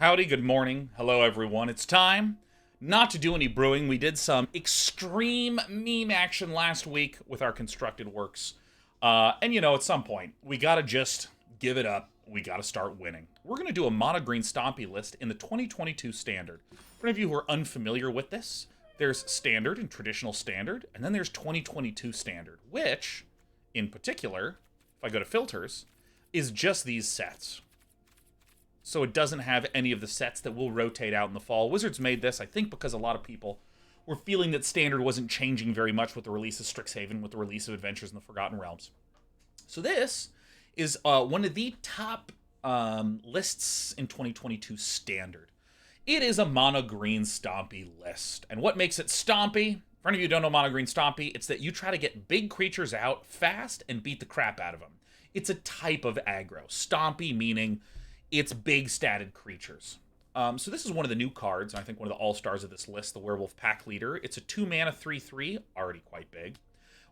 Howdy, good morning. Hello, everyone. It's time not to do any brewing. We did some extreme meme action last week with our constructed works. And, you know, at some point, we gotta just give it up. We gotta start winning. We're gonna do a Monogreen Stompy list in the 2022 Standard. For any of you who are unfamiliar with this, there's Standard and Traditional Standard, and then there's 2022 Standard, which, in particular, if I go to Filters, is just these sets. So it doesn't have any of the sets that will rotate out in the fall. Wizards made this, I think, because a lot of people were feeling that Standard wasn't changing very much with the release of Strixhaven, with the release of Adventures in the Forgotten Realms. So this is one of the top lists in 2022 Standard. It is a Monogreen Stompy list. And what makes it Stompy? For any of you who don't know Monogreen Stompy, it's that you try to get big creatures out fast and beat the crap out of them. It's a type of aggro. Stompy meaning it's big statted creatures. So this is one of the new cards, and I think one of the all-stars of this list, the Werewolf Pack Leader. It's a 2-mana 3/3, already quite big.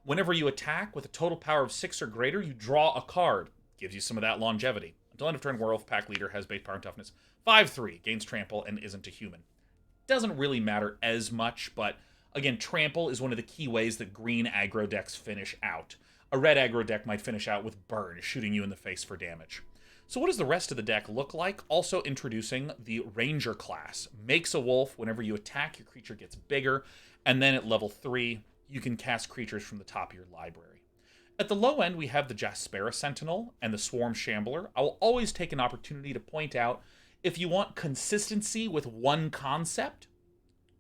Whenever you attack with a total power of 6 or greater, you draw a card. Gives you some of that longevity. Until end of turn, Werewolf Pack Leader has base power and toughness 5/3, gains trample, and isn't a human. Doesn't really matter as much, but again, trample is one of the key ways that green aggro decks finish out. A red aggro deck might finish out with burn, shooting you in the face for damage. So what does the rest of the deck look like? Also introducing the Ranger class. Makes a wolf. Whenever you attack, your creature gets bigger. And then at level 3, you can cast creatures from the top of your library. At the low end, we have the Jaspera Sentinel and the Swarm Shambler. I will always take an opportunity to point out, if you want consistency with one concept,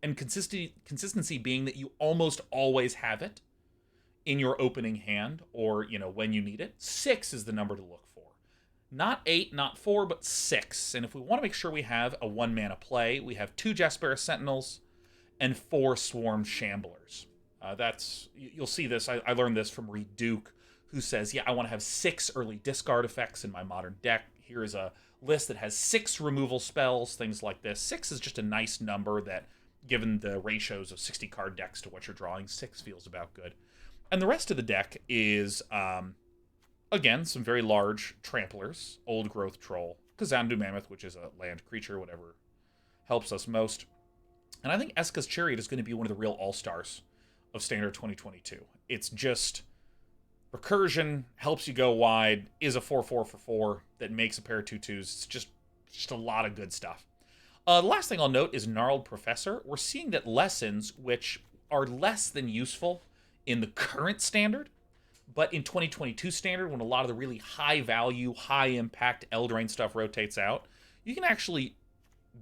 and consistency being that you almost always have it in your opening hand, or, you know, when you need it, 6 is the number to look for. Not 8, not 4, but 6. And if we want to make sure we have a 1-mana play, we have 2 Jaspera Sentinels and 4 Swarm Shamblers. You'll see this. I learned this from Reed Duke, who says, yeah, I want to have 6 early discard effects in my modern deck. Here is a list that has 6 removal spells, things like this. 6 is just a nice number that, given the ratios of 60 card decks to what you're drawing, 6 feels about good. And the rest of the deck is, again, some very large tramplers, Old Growth Troll, Kazandu Mammoth, which is a land creature, whatever helps us most. And I think Esika's Chariot is going to be one of the real all-stars of Standard 2022. It's just recursion, helps you go wide, is a 4/4 for 4 that makes a pair of 2/2s. It's just a lot of good stuff. The last thing I'll note is Gnarled Professor. We're seeing that lessons, which are less than useful in the current Standard, but in 2022 Standard, when a lot of the really high-value, high-impact Eldraine stuff rotates out, you can actually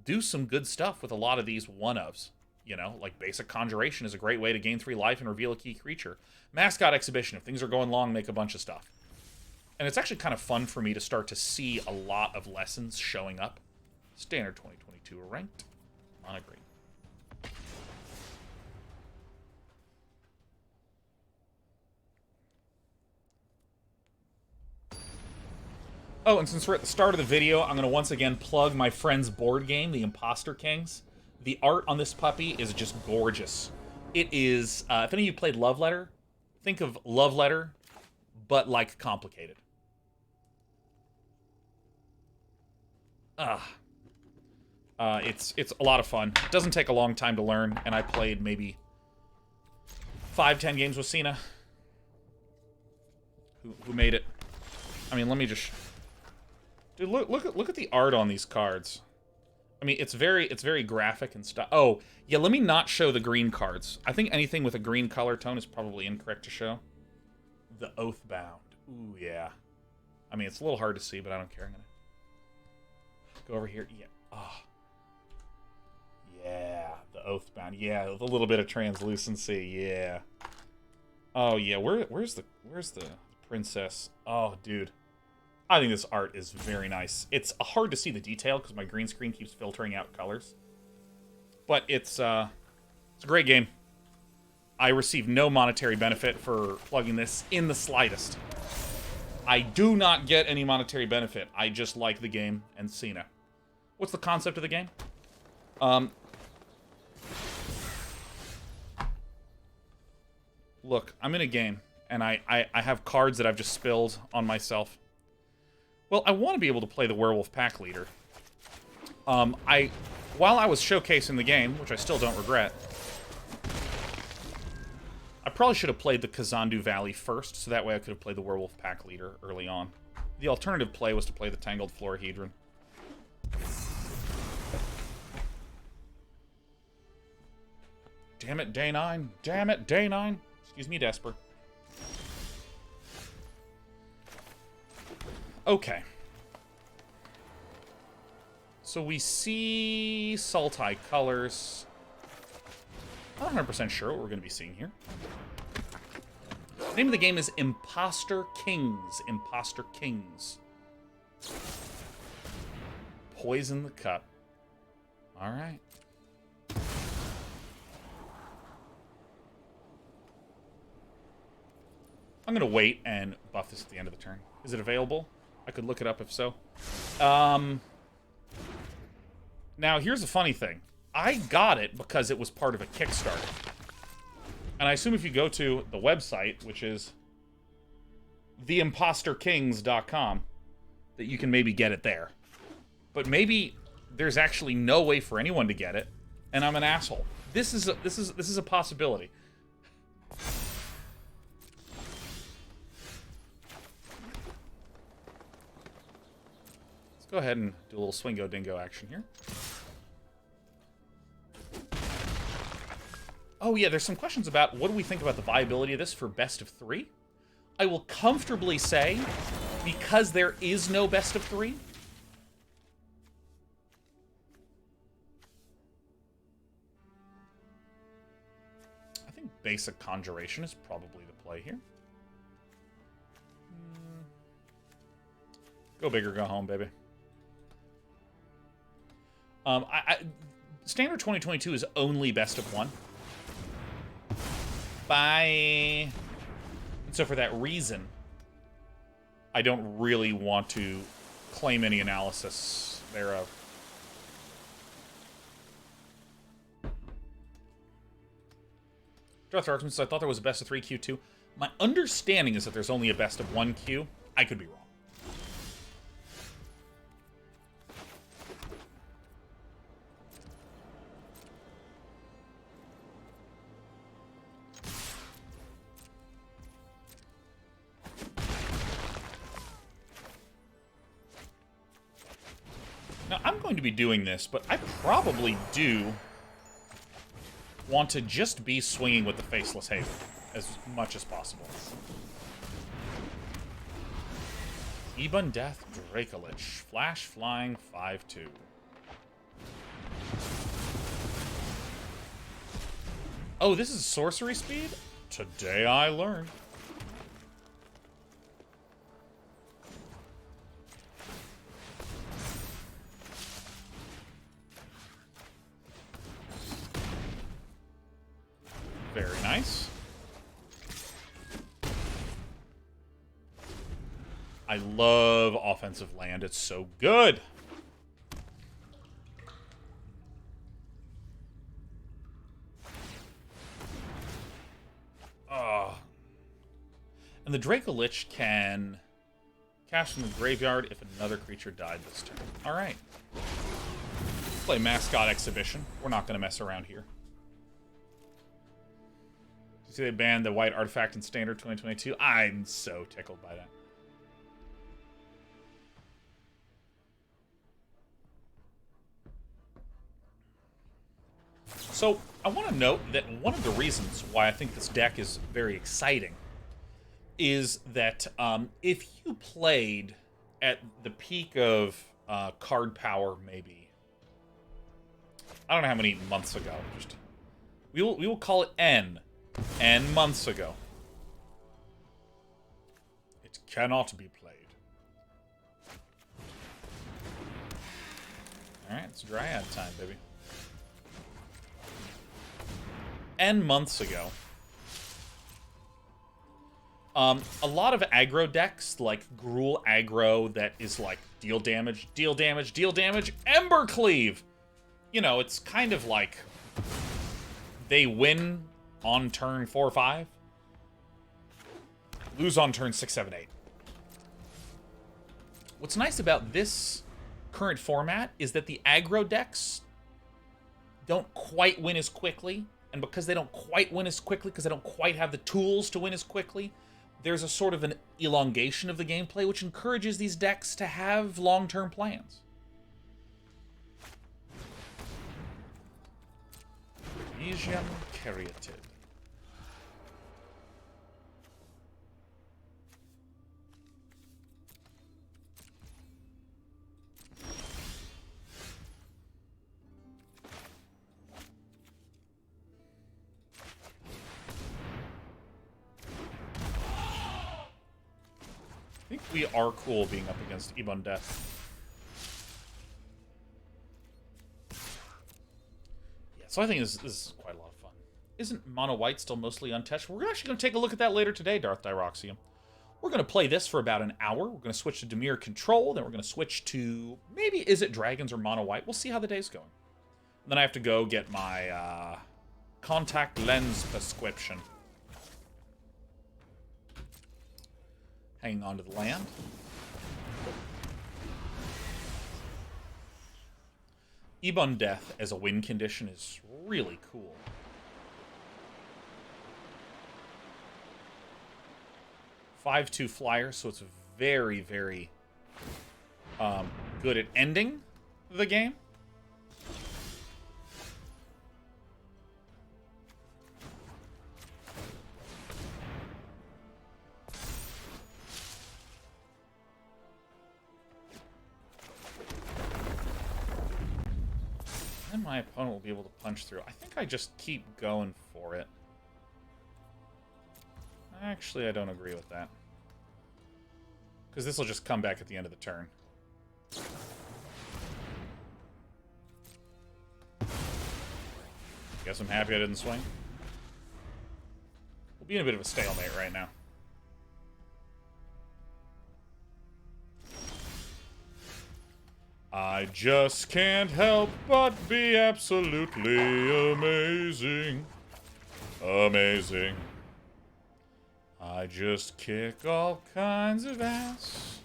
do some good stuff with a lot of these one-ofs. You know, like Basic Conjuration is a great way to gain 3 life and reveal a key creature. Mascot Exhibition, if things are going long, make a bunch of stuff. And it's actually kind of fun for me to start to see a lot of lessons showing up. Standard 2022 ranked. Monogreen. Oh, and since we're at the start of the video, I'm going to once again plug my friend's board game, The Imposter Kings. The art on this puppy is just gorgeous. It is, if any of you played Love Letter, think of Love Letter, but like complicated. It's a lot of fun. It doesn't take a long time to learn, and I played maybe 5-10 games with Cena, who made it. I mean, let me just... Dude, look at the art on these cards. I mean, it's very graphic and stuff. Oh, yeah, let me not show the green cards. I think anything with a green color tone is probably incorrect to show. The Oathbound. Ooh, yeah. I mean, it's a little hard to see, but I don't care. I'm gonna go over here. Yeah. Oh. Yeah, the Oathbound. Yeah, with a little bit of translucency. Yeah. Oh, yeah. Where's the princess? Oh, dude. I think this art is very nice. It's hard to see the detail because my green screen keeps filtering out colors. But it's a great game. I receive no monetary benefit for plugging this in the slightest. I do not get any monetary benefit. I just like the game and Cena. What's the concept of the game? Look, I'm in a game, and I have cards that I've just spilled on myself. Well, I want to be able to play the Werewolf Pack Leader. While I was showcasing the game, which I still don't regret, I probably should have played the Kazandu Valley first, so that way I could have played the Werewolf Pack Leader early on. The alternative play was to play the Tangled Florahedron. Damn it, day 9. Damn it, day 9. Excuse me, Desper. Okay. So we see Sultai colors. I'm not 100% sure what we're going to be seeing here. The name of the game is Imposter Kings. Imposter Kings. Poison the cup. Alright. I'm going to wait and buff this at the end of the turn. Is it available? I could look it up if so. Now, here's the funny thing. I got it because it was part of a Kickstarter. And I assume if you go to the website, which is theimposterkings.com, that you can maybe get it there. But maybe there's actually no way for anyone to get it, and I'm an asshole. This is a possibility. Let's go ahead and do a little swingo dingo action here. Oh yeah, there's some questions about what do we think about the viability of this for best of 3? I will comfortably say, because there is no best of 3, I think Basic Conjuration is probably the play here. Go big or go home, baby. Standard 2022 is only best of 1. Bye. And so for that reason, I don't really want to claim any analysis thereof. Darth Artemis, I thought there was a best of 3 Q2. My understanding is that there's only a best of 1 Q. I could be wrong. Now, I'm going to be doing this, but I probably do want to just be swinging with the Faceless Haven as much as possible. Ebon Death Dracolich. Flash Flying 5/2. Oh, this is sorcery speed? Today I learned. Very nice. I love offensive land. It's so good. And the Dracolich can cast from the graveyard if another creature died this turn. All right. Play Mascot Exhibition. We're not going to mess around here. You see they banned the white artifact in Standard 2022? I'm so tickled by that. So, I want to note that one of the reasons why I think this deck is very exciting is that if you played at the peak of card power, maybe, I don't know how many months ago, just we will call it N months ago. It cannot be played. Alright, it's Dryad time, baby. N months ago. A lot of aggro decks, like Gruul aggro, that is like deal damage, deal damage, deal damage, Ember Cleave! You know, it's kind of like they win on turn 4 or 5, lose on turn 6, 7, 8. What's nice about this current format is that the aggro decks don't quite win as quickly. And because they don't quite win as quickly, because they don't quite have the tools to win as quickly, there's a sort of an elongation of the gameplay, which encourages these decks to have long-term plans. Elysium Chariot. I think we are cool being up against Ebon Death. Yeah, so I think this is quite a lot of fun. Isn't Mono White still mostly untouched? We're actually going to take a look at that later today, Darth Dyroxium. We're going to play this for about an hour. We're going to switch to Dimir Control, then we're going to switch to maybe Izzet Dragons or Mono White. We'll see how the day's going. And then I have to go get my contact lens prescription. Hanging on to the land. Ebon Death as a win condition is really cool. (5/2) flyer, so it's very, very good at ending the game. Then my opponent will be able to punch through. I think I just keep going for it. Actually, I don't agree with that. Because this will just come back at the end of the turn. Guess I'm happy I didn't swing. We'll be in a bit of a stalemate right now. I just can't help but be absolutely amazing. Amazing. I just kick all kinds of ass.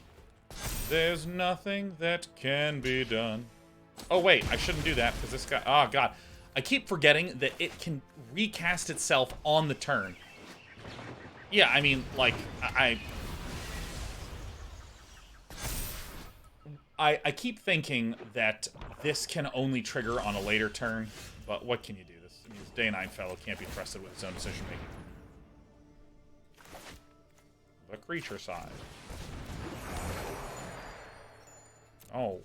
There's nothing that can be done. Oh, wait, I shouldn't do that because this guy... Oh, God. I keep forgetting that it can recast itself on the turn. Yeah, I mean, like, I keep thinking that this can only trigger on a later turn, but what can you do? This Day 9 fellow can't be trusted with his own decision-making. The creature side. Oh.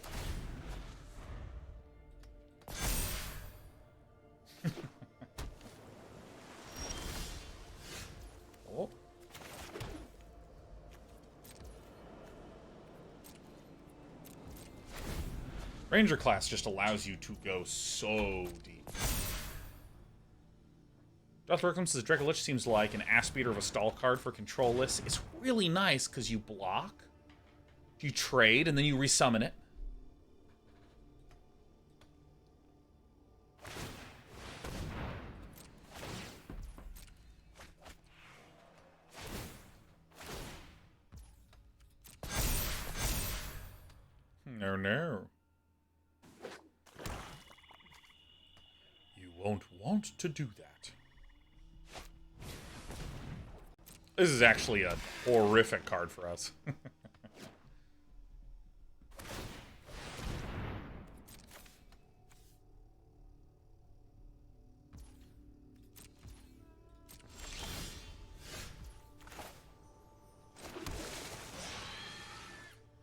Oh. Ranger class just allows you to go so deep. Darth Dyroxium says Dracolich seems like an ass beater of a stall card for control lists. It's really nice because you block, you trade, and then you resummon it. No, no. You won't want to do that. This is actually a horrific card for us.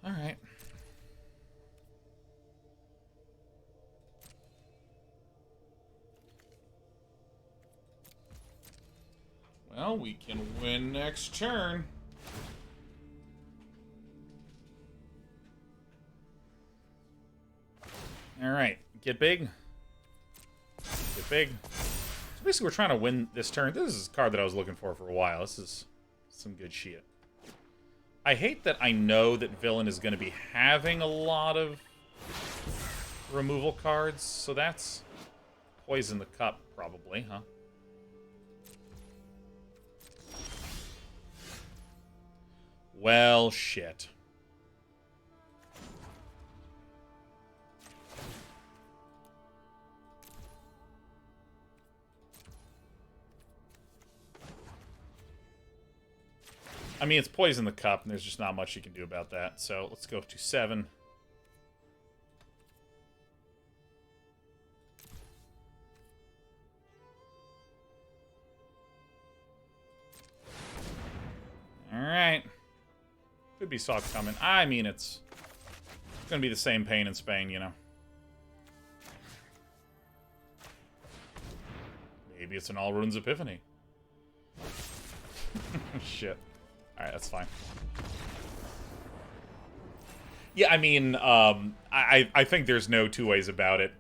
All right. Well, we can win next turn. All right, get big. Get big. So basically, we're trying to win this turn. This is a card that I was looking for a while. This is some good shit. I hate that I know that Villain is going to be having a lot of removal cards, so that's poison the cup, probably, huh? Well, shit. I mean, it's poison the cup, and there's just not much you can do about that. So let's go to 7. Alright. Could be saw coming. I mean, it's gonna be the same pain in Spain, you know. Maybe it's an All Runes Epiphany. Shit. Alright, that's fine. Yeah, I mean, I think there's no two ways about it.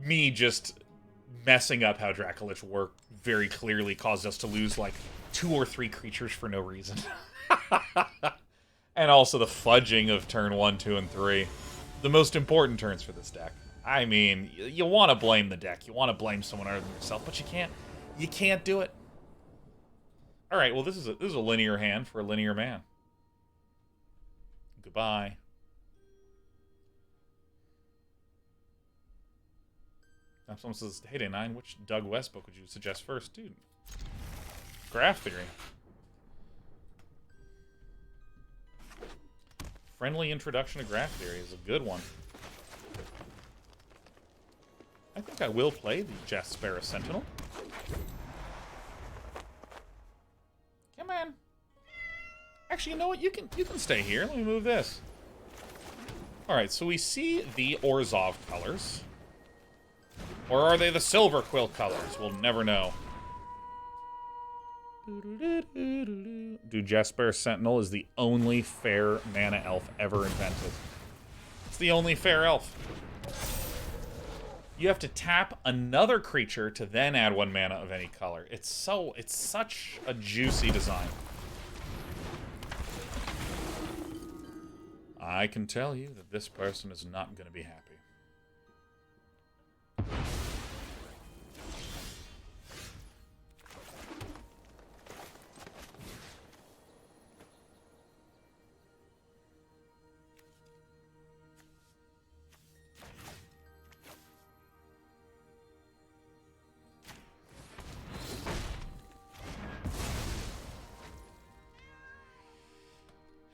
Me just messing up how Dracolich work very clearly caused us to lose, like, 2 or 3 creatures for no reason. And also the fudging of turn 1, 2, and 3. The most important turns for this deck. I mean, you want to blame the deck. You want to blame someone other than yourself, but you can't. You can't do it. All right, well, this is a linear hand for a linear man. Goodbye. Now someone says, hey, Day9, which Doug West book would you suggest first? Dude, Graph Theory. Friendly introduction to Graph Theory is a good one. I think I will play the Jaspera Sentinel. Come on. Actually, you know what? You can stay here. Let me move this. Alright, so we see the Orzhov colors. Or are they the Silver Quill colors? We'll never know. Dude, Jaspera Sentinel is the only fair mana elf ever invented. It's the only fair elf. You have to tap another creature to then add 1 mana of any color. It's such a juicy design. I can tell you that this person is not going to be happy.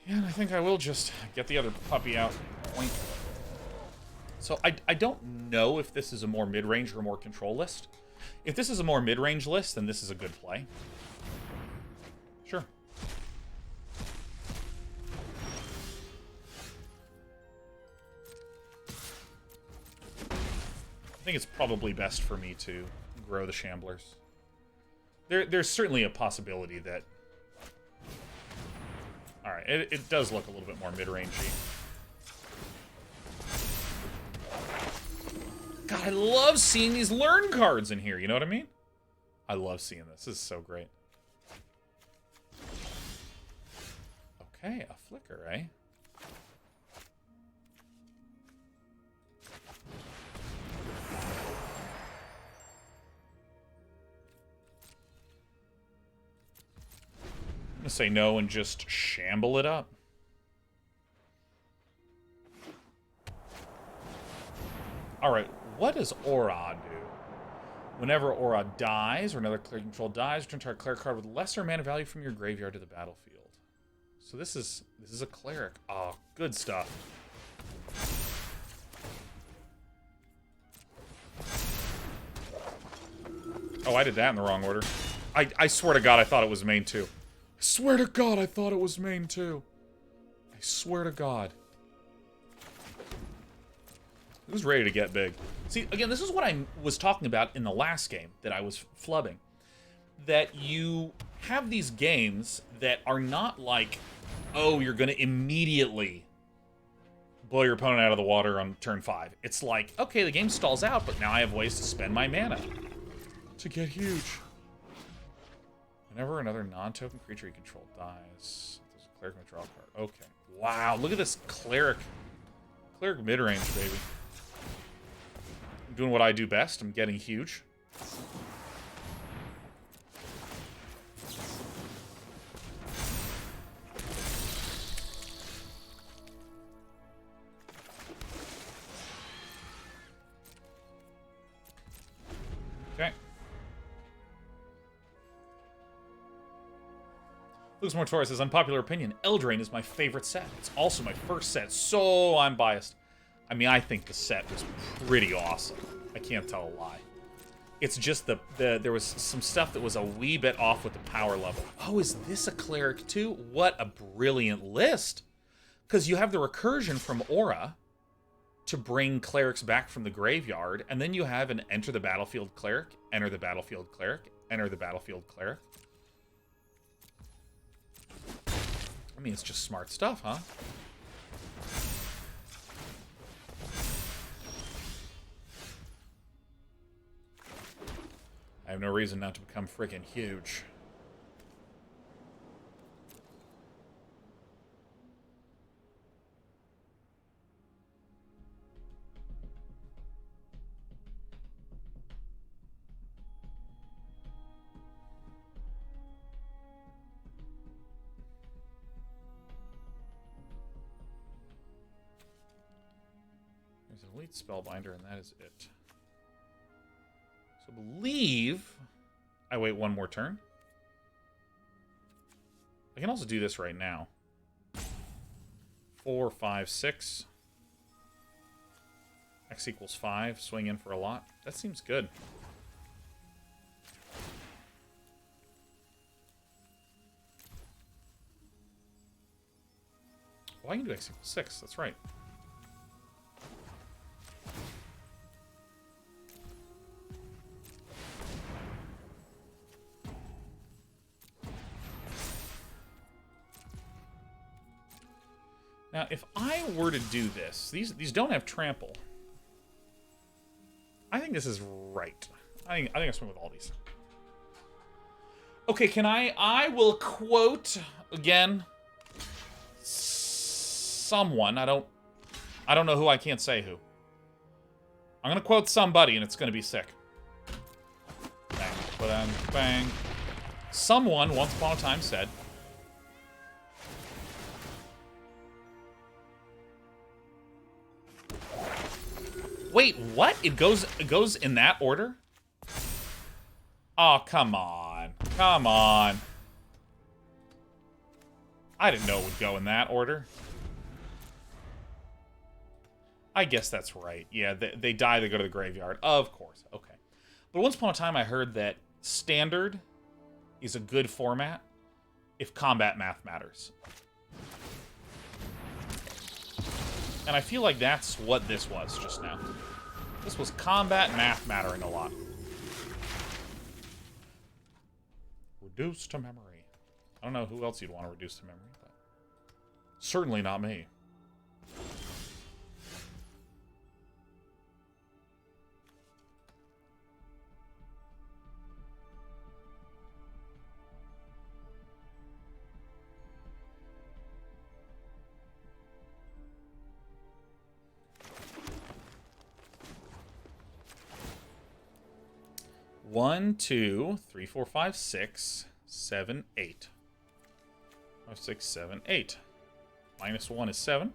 Yeah, and I think I will just get the other puppy out. Oink. So I don't know if this is a more mid-range or a more control list. If this is a more mid-range list, then this is a good play. Sure. I think it's probably best for me to grow the Shamblers. There's certainly a possibility that... Alright, it does look a little bit more mid-rangey. God, I love seeing these learn cards in here, you know what I mean? I love seeing this. This is so great. Okay, a flicker, eh? I'm gonna say no and just shamble it up. Alright, what does Aura do? Whenever Aura dies, or another clear control dies, return to a cleric card with lesser mana value from your graveyard to the battlefield. So this is a cleric. Oh, good stuff. Oh, I did that in the wrong order. I swear to God, I thought it was main 2. I swear to God, I thought it was main 2. I swear to God. Who's ready to get big? See, again, this is what I was talking about in the last game that I was flubbing. That you have these games that are not like, oh, you're going to immediately blow your opponent out of the water on turn 5. It's like, okay, the game stalls out, but now I have ways to spend my mana to get huge. Whenever another non-token creature you control dies, there's a cleric draw card. Okay. Wow, look at this cleric. Cleric mid-range, baby. I'm doing what I do best. I'm getting huge. Okay. Lucas Mortora says, unpopular opinion, Eldraine is my favorite set. It's also my first set, so I'm biased. I mean, I think the set was pretty awesome. I can't tell a lie. It's just there was some stuff that was a wee bit off with the power level. Oh, is this a cleric too? What a brilliant list. Because you have the recursion from Aura to bring clerics back from the graveyard, and then you have an enter the battlefield cleric, enter the battlefield cleric, enter the battlefield cleric. I mean, it's just smart stuff, huh? I have no reason not to become freaking huge. There's an elite spellbinder, and that is it. So I believe I wait one more turn. I can also do this right now. 4, 5, 6. X equals 5. Swing in for a lot. That seems good. Well, I can do X equals 6. That's right. Now, if I were to do this, these don't have trample. I think this is right. I think I swing with all these. Okay, can I will quote again someone. I don't know who, I can't say who. I'm gonna quote somebody and it's gonna be sick. Bang, bang, bang. Someone once upon a time said, wait, what? It goes in that order? Oh, come on. Come on. I didn't know it would go in that order. I guess that's right. Yeah, they die, they go to the graveyard. Of course. Okay. But once upon a time I heard that Standard is a good format if combat math matters. And I feel like that's what this was just now. This was combat math mattering a lot. Reduce to memory. I don't know who else you'd want to reduce to memory, but certainly not me. One, 2, 3, 4, 5, 6, 7, 8. 5, 6, 7, 8. -1 is 7.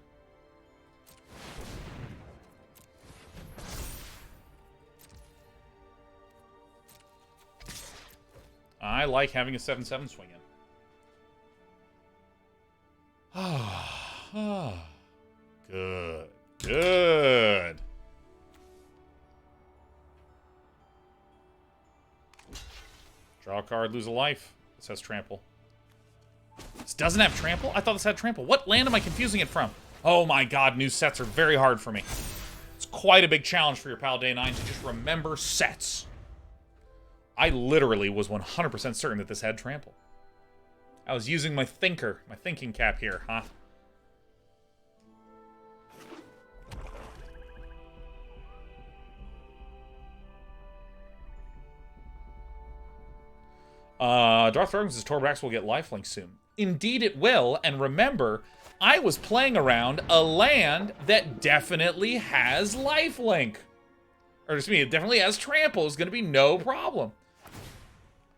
I like having a 7/7 swing in. Good. Good. Draw a card, lose a life. This has trample. This doesn't have trample? I thought this had trample. What land am I confusing it from? Oh my god, new sets are very hard for me. It's quite a big challenge for your pal Day 9 to just remember sets. I literally was 100% certain that this had trample. I was using my thinking cap here, huh? Darth Dragons says Torbrax will get lifelink soon. Indeed it will, and remember, I was playing around a land that definitely has lifelink. Or excuse me, it definitely has trample. It's going to be no problem.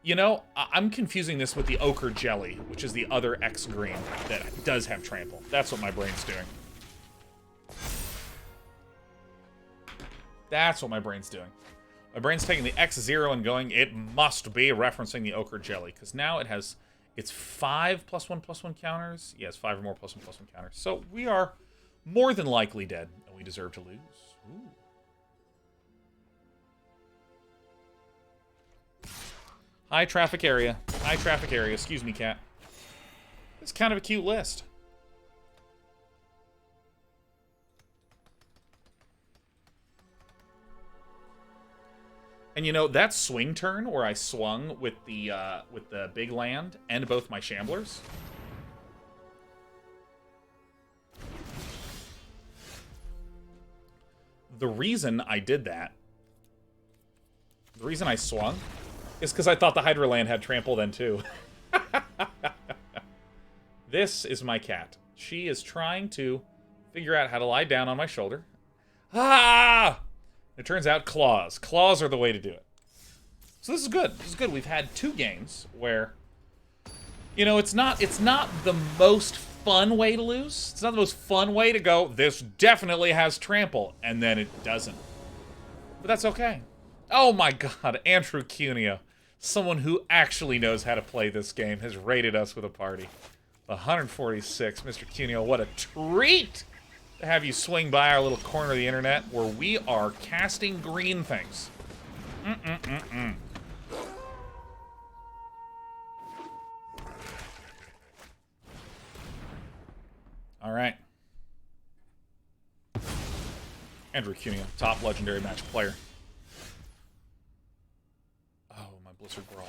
You know, I'm confusing this with the Ochre Jelly, which is the other X green that does have trample. That's what my brain's doing. That's what my brain's doing. My brain's taking the X0 and going, it must be referencing the Ochre Jelly, because now it has It's 5 +1/+1 counters. Yes, 5 or more +1/+1 counters. So we are more than likely dead, and we deserve to lose. Ooh. High traffic area. High traffic area. Excuse me, cat. It's kind of a cute list. And you know, that swing turn where I swung with the big land and both my Shamblers. The reason I did that, the reason I swung, is because I thought the Hydra land had trample then too. This is my cat. She is trying to figure out how to lie down on my shoulder. Ah! It turns out claws. Claws are the way to do it. So this is good. This is good. We've had 2 games where, you know, it's not the most fun way to lose. It's not the most fun way to go, this definitely has trample, and then it doesn't. But that's okay. Oh my god, Andrew Cuneo, someone who actually knows how to play this game, has raided us with a party. 146, Mr. Cuneo, what a treat to have you swing by our little corner of the internet where we are casting green things. All right. Andrew Cuneo, top legendary match player. Oh, my Blizzard Brawl.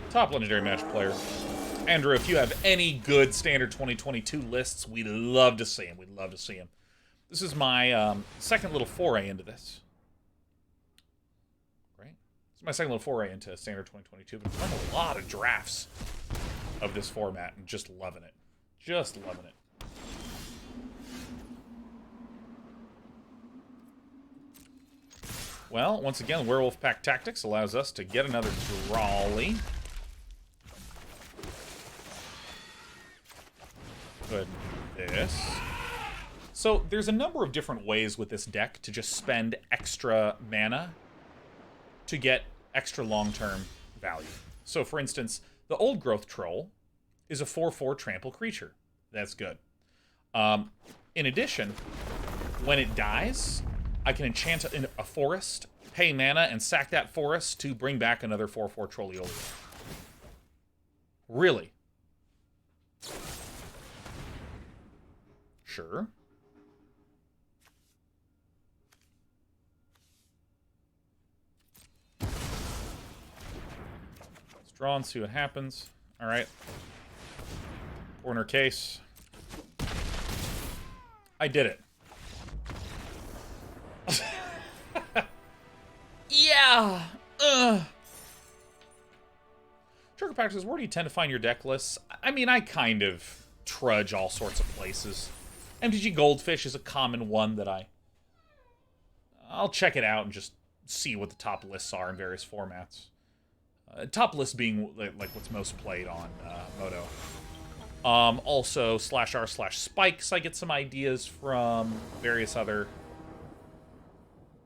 Top legendary match player. Andrew, if you have any good standard 2022 lists, we'd love to see them. We'd love to see them. This is my second little foray into this. Right? This is my second little foray into standard 2022, but I've done a lot of drafts of this format and just loving it. Just loving it. Well, once again, Werewolf Pack Tactics allows us to get another Drawly. Good. This. So there's a number of different ways with this deck to just spend extra mana to get extra long-term value. So for instance, the Old Growth Troll is a 4/4 trample creature. That's good. In addition, when it dies, I can enchant a forest, pay mana, and sack that forest to bring back another 4/4 Trolliolia. Really? Sure. Let's draw and see what happens. All right. Corner case. I did it. Yeah. Trigger Pack says, where do you tend to find your deck lists? I mean, I kind of trudge all sorts of places. MTG Goldfish is a common one that I'll check it out and just see what the top lists are in various formats. Top list being like what's most played on Moto. Also /r/spikes, I get some ideas from various other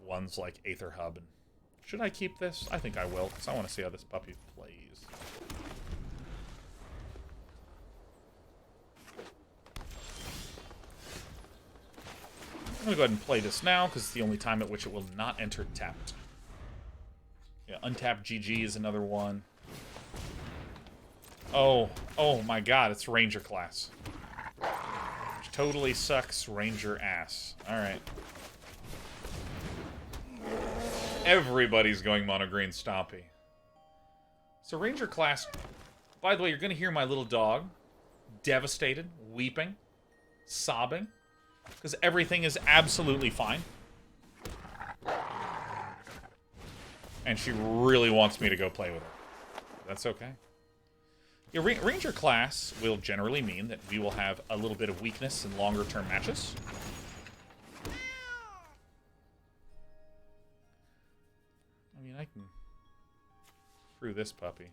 ones like Aether Hub. And should I keep this? I think I will, because I want to see how this puppy plays. I'm going to go ahead and play this now, because it's the only time at which it will not enter tapped. Yeah, untapped GG is another one. Oh my god, it's Ranger class. Which totally sucks Ranger ass. Alright. Everybody's going Monogreen Stompy. So Ranger class, by the way, you're going to hear my little dog devastated, weeping, sobbing, because everything is absolutely fine. And she really wants me to go play with her. That's okay. Yeah, Ranger class will generally mean that we will have a little bit of weakness in longer-term matches. I mean, I can through this puppy.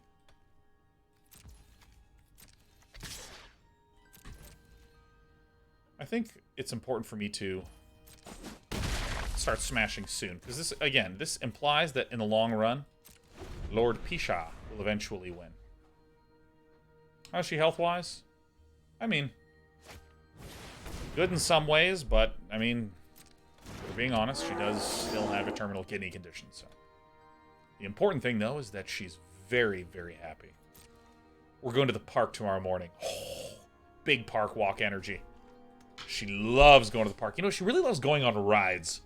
I think it's important for me to start smashing soon, because this, again, this implies that in the long run, Lord Pisha will eventually win. How's she health-wise? I mean, good in some ways, but, I mean, if we're being honest, she does still have a terminal kidney condition, so. The important thing, though, is that she's very, very happy. We're going to the park tomorrow morning. Oh, big park walk energy. She loves going to the park. You know, she really loves going on rides.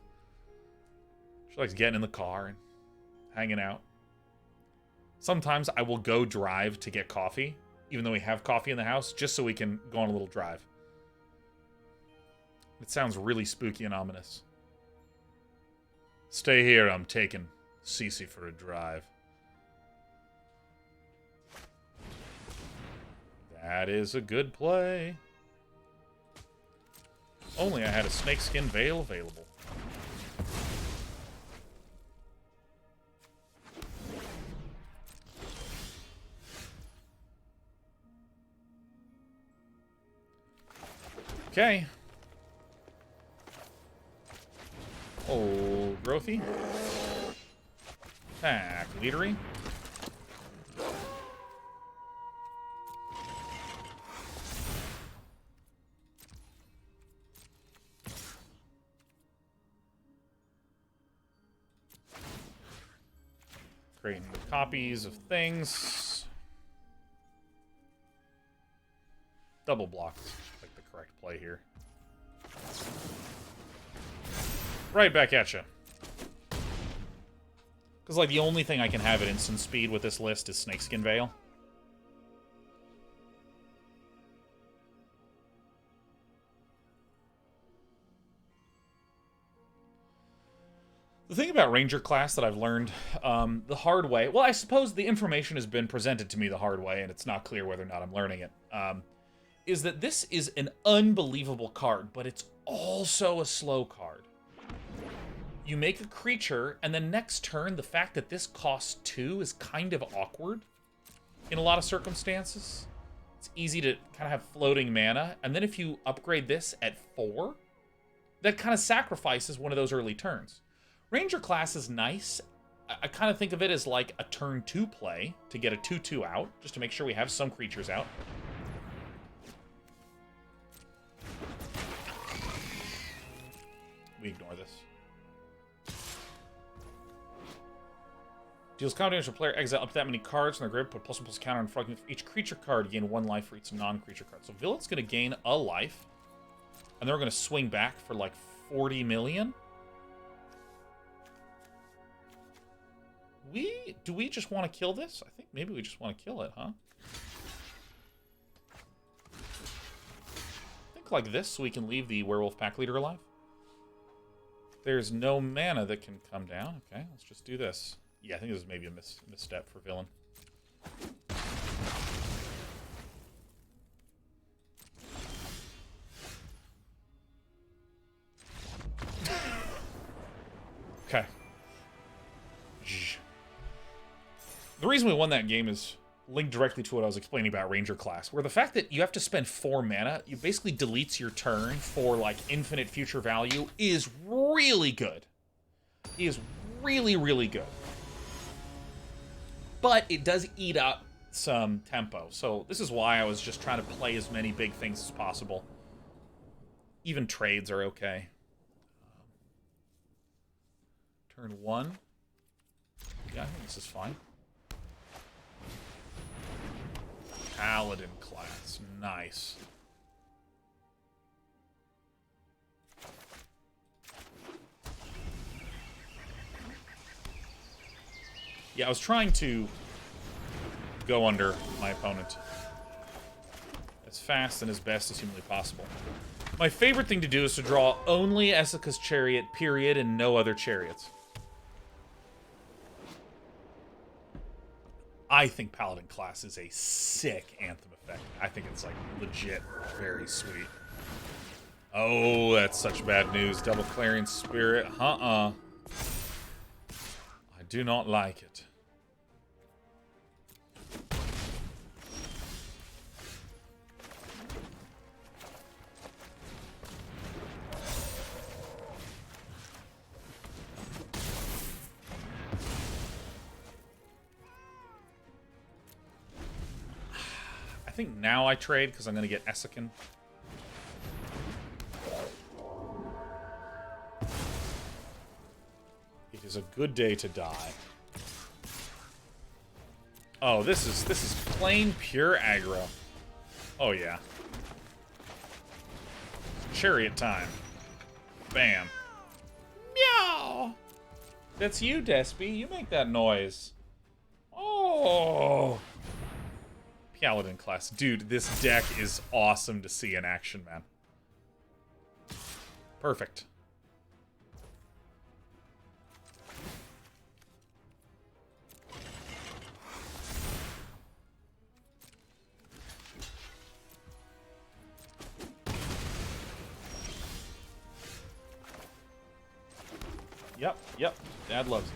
She likes getting in the car and hanging out. Sometimes I will go drive to get coffee, even though we have coffee in the house, just so we can go on a little drive. It sounds really spooky and ominous. Stay here, I'm taking Cece for a drive. That is a good play. Only I had a Snakeskin Veil available. Okay. Oh, growthy. Attack, leadery. Creating copies of things. Double block is like the correct play here. Right back at you. Because, like, the only thing I can have at instant speed with this list is Snakeskin Veil. The thing about Ranger class that I've learned the hard way, well, I suppose the information has been presented to me the hard way, and it's not clear whether or not I'm learning it, is that this is an unbelievable card, but it's also a slow card. You make a creature, and then next turn, the fact that this costs 2 is kind of awkward in a lot of circumstances. It's easy to kind of have floating mana, and then if you upgrade this at 4, that kind of sacrifices one of those early turns. Ranger class is nice. I kind of think of it as like a turn 2 play to get a 2/2 out, just to make sure we have some creatures out. We ignore this. Deals combat damage to player, exile up to that many cards from their grip, put +1/+1 counter in front of each creature card, gain 1 life for each non-creature card. So Villain's going to gain a life, and then we're going to swing back for like 40 million. Do we just want to kill this? I think maybe we just want to kill it, huh? I think like this, so we can leave the Werewolf Pack Leader alive. There's no mana that can come down. Okay, let's just do this. Yeah, I think this is maybe a misstep for Villain. Okay. The reason we won that game is linked directly to what I was explaining about Ranger class, where the fact that you have to spend 4 mana, you basically deletes your turn for, like, infinite future value, is really good. It is really, really good. But it does eat up some tempo, so this is why I was just trying to play as many big things as possible. Even trades are okay. Turn 1. Yeah, I think this is fine. Paladin class. Nice. Yeah, I was trying to go under my opponent as fast and as best as humanly possible. My favorite thing to do is to draw only Esika's Chariot, period, and no other chariots. I think Paladin class is a sick Anthem effect. I think it's, like, legit very sweet. Oh, that's such bad news. Double Clarion Spirit. I do not like it. think now I trade because I'm going to get Esika. It is a good day to die. Oh, this is plain pure aggro. Oh yeah. Chariot time. Bam. Meow. That's you, Despy. You make that noise. Oh. Paladin class. Dude, this deck is awesome to see in action, man. Perfect. Yep. Dad loves it.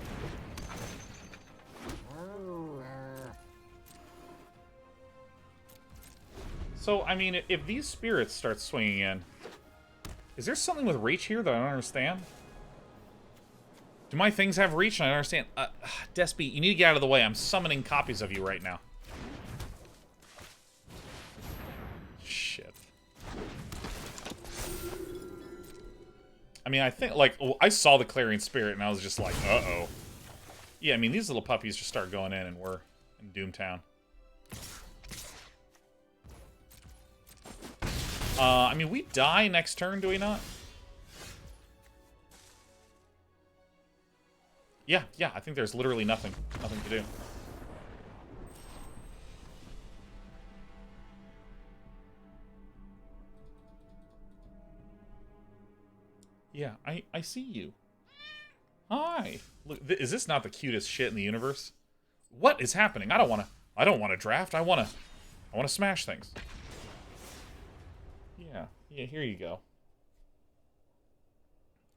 So, I mean, if these spirits start swinging in, is there something with reach here that I don't understand? Do my things have reach? I don't understand. Despy, you need to get out of the way. I'm summoning copies of you right now. Shit. I mean, I think, like, I saw the Clarion Spirit, and I was just like, uh-oh. Yeah, I mean, these little puppies just start going in, and we're in Doomtown. I mean, we die next turn, do we not? Yeah, I think there's literally nothing to do. Yeah, I see you. Hi. Look, is this not the cutest shit in the universe? What is happening? I don't want to draft. I want to smash things. Yeah, here you go.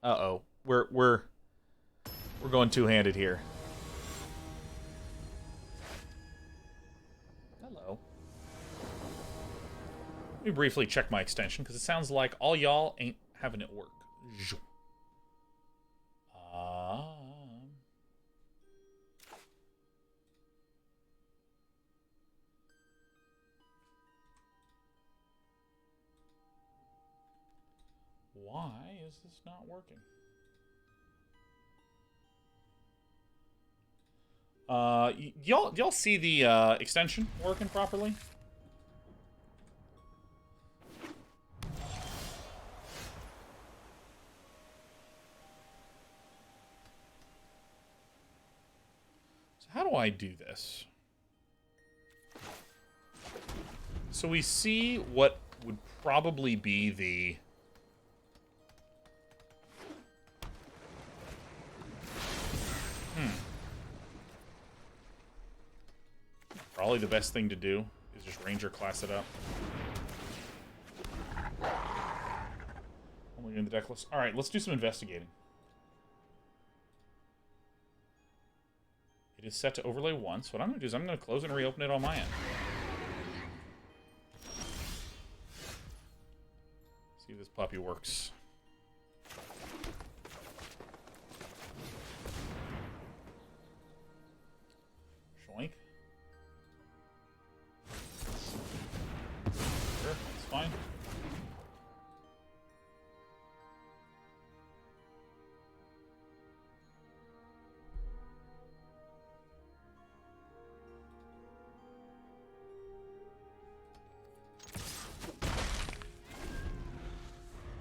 Uh-oh. We're going two-handed here. Hello. Let me briefly check my extension, because it sounds like all y'all ain't having it work. Why is this not working? Y'all see the extension working properly? So how do I do this? So we see what would probably be the probably the best thing to do is just Ranger class it up. Only in the deck list. Alright, let's do some investigating. It is set to overlay once. What I'm going to do is I'm going to close and reopen it on my end. See if this puppy works. Shoink. Sure, that's fine.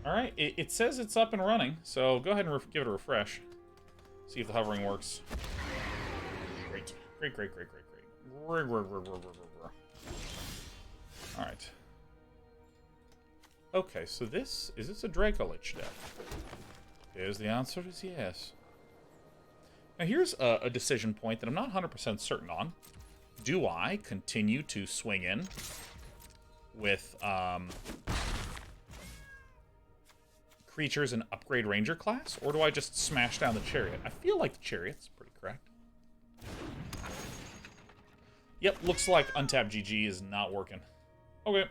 Alright, it says it's up and running, so go ahead and give it a refresh. See if the hovering works. Great. Great. Alright. Okay, so is this a Dracolich deck? Here's the answer is yes. Now here's a decision point that I'm not 100% certain on. Do I continue to swing in with, creatures in upgrade Ranger class, or do I just smash down the Chariot? I feel like the Chariot's pretty correct. Yep, looks like Untapped GG is not working. Okay.